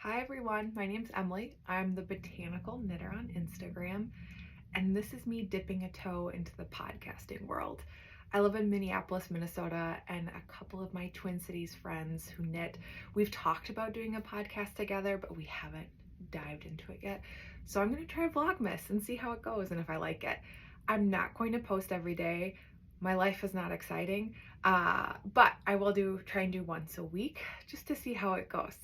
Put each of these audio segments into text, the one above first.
Hi everyone, my name's Emily. I'm the Botanical Knitter on Instagram, and this is me dipping a toe into the podcasting world. I live in Minneapolis, Minnesota, and a couple of my Twin Cities friends who knit, we've talked about doing a podcast together, but we haven't dived into it yet. So I'm going to try Vlogmas and see how it goes and if I like it. I'm not going to post every day. My life is not exciting, but I will try and do once a week just to see how it goes.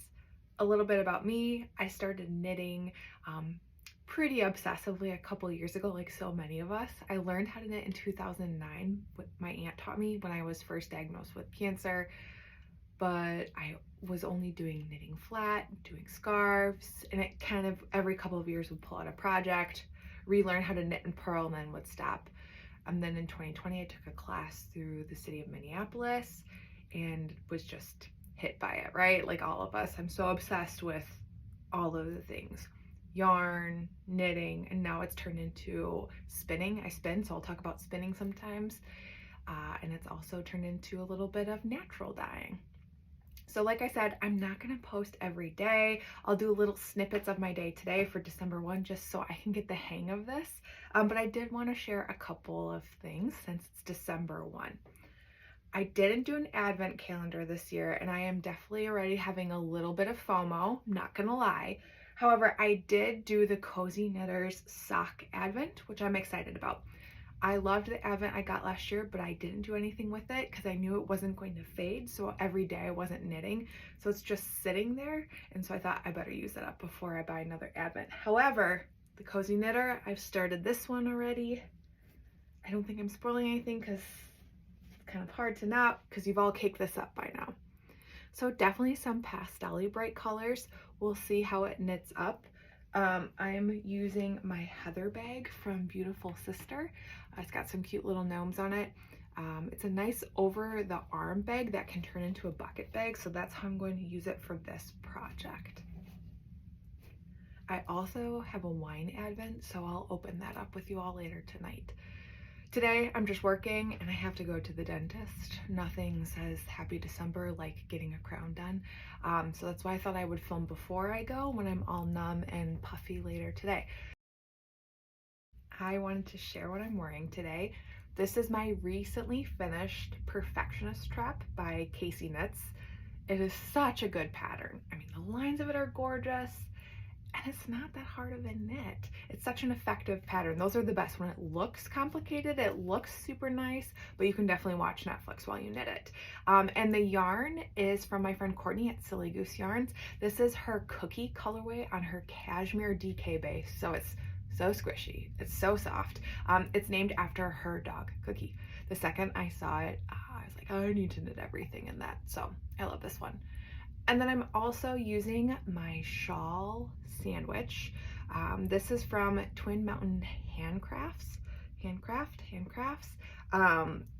A little bit about me. I started knitting pretty obsessively a couple years ago, like so many of us. I learned how to knit in 2009. My aunt taught me when I was first diagnosed with cancer, but I was only doing knitting flat, doing scarves, and it kind of every couple of years would pull out a project, relearn how to knit and purl, and then would stop. And then in 2020, I took a class through the city of Minneapolis and was just hit by it, right? Like all of us, I'm so obsessed with all of the things, yarn, knitting, and now it's turned into spinning. I spin, so I'll talk about spinning sometimes. And it's also turned into a little bit of natural dyeing. So like I said, I'm not gonna post every day. I'll do little snippets of my day today for December 1, just so I can get the hang of this. But I did wanna share a couple of things since it's December 1. I didn't do an advent calendar this year, and I am definitely already having a little bit of FOMO, not gonna lie. However, I did do the Cozy Knitters sock advent, which I'm excited about. I loved the advent I got last year, but I didn't do anything with it because I knew it wasn't going to fade, so every day I wasn't knitting, so it's just sitting there, and so I thought I better use it up before I buy another advent. However, the Cozy Knitter, I've started this one already. I don't think I'm spoiling anything because kind of hard to not, because you've all caked this up by now. So definitely some pastel-y bright colors. We'll see how it knits up. I'm using my Heather bag from Beautiful Sister. It's got some cute little gnomes on it. It's a nice over the arm bag that can turn into a bucket bag, so that's how I'm going to use it for this project. I also have a wine advent, so I'll open that up with you all later tonight. Today, I'm just working and I have to go to the dentist. Nothing says happy December like getting a crown done. So that's why I thought I would film before I go when I'm all numb and puffy later today. I wanted to share what I'm wearing today. This is my recently finished Perfectionist Trap by Casey Knits. It is such a good pattern. I mean, the lines of it are gorgeous. And it's not that hard of a knit. It's such an effective pattern. Those are the best. When it looks complicated, it looks super nice, but you can definitely watch Netflix while you knit it. And the yarn is from my friend Courtney at Silly Goose Yarns. This is her cookie colorway on her cashmere DK base. So it's so squishy. It's so soft. It's named after her dog, Cookie. The second I saw it, I was like, oh, I need to knit everything in that. So I love this one. And then I'm also using my shawl sandwich. This is from Twin Mountain Handcrafts.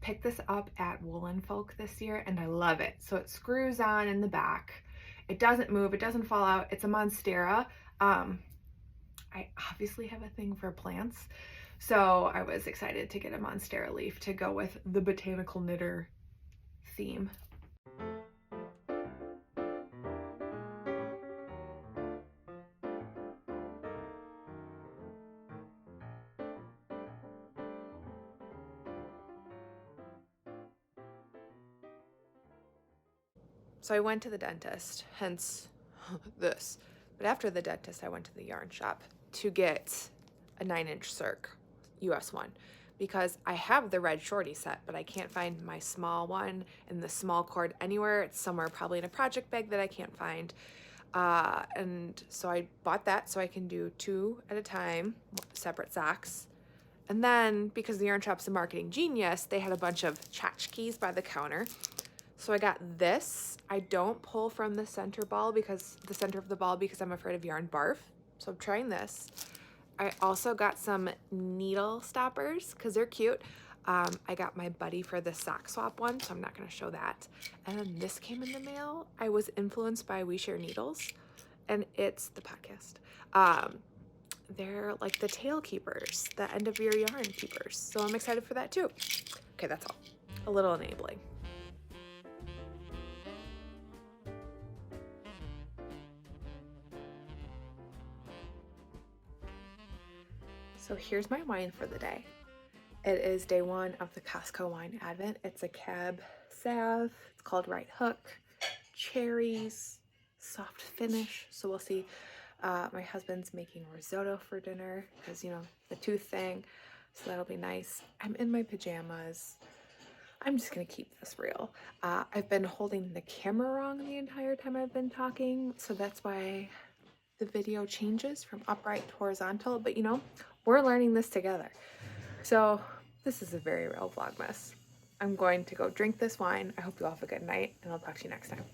Picked this up at Woolen Folk this year and I love it. So it screws on in the back. It doesn't move, it doesn't fall out. It's a monstera. I obviously have a thing for plants. So I was excited to get a monstera leaf to go with the Botanical Knitter theme. So I went to the dentist, hence this. But after the dentist, I went to the yarn shop to get a 9-inch circ, US one, because I have the red shorty set, but I can't find my small one and the small cord anywhere. It's somewhere probably in a project bag that I can't find. And so I bought that so I can do 2 at a time, separate socks. And then because the yarn shop's a marketing genius, they had a bunch of tchotchkes by the counter. So I got this. I don't pull from the center of the ball because I'm afraid of yarn barf. So I'm trying this. I also got some needle stoppers because they're cute. I got my buddy for the sock swap one, so I'm not gonna show that. And then this came in the mail. I was influenced by We Share Needles, and it's the podcast. They're like the tail keepers, the end of your yarn keepers. So I'm excited for that too. Okay, that's all. A little enabling. So here's my wine for the day. It is day one of the Costco wine advent. It's a Cab Sauv. It's called Right Hook. Cherries, soft finish. So we'll see. My husband's making risotto for dinner because, you know, the tooth thing. So that'll be nice. I'm in my pajamas. I'm just gonna keep this real. I've been holding the camera wrong the entire time I've been talking, so that's why the video changes from upright to horizontal, but you know, we're learning this together. So this is a very real Vlogmas. I'm going to go drink this wine. I hope you all have a good night, and I'll talk to you next time.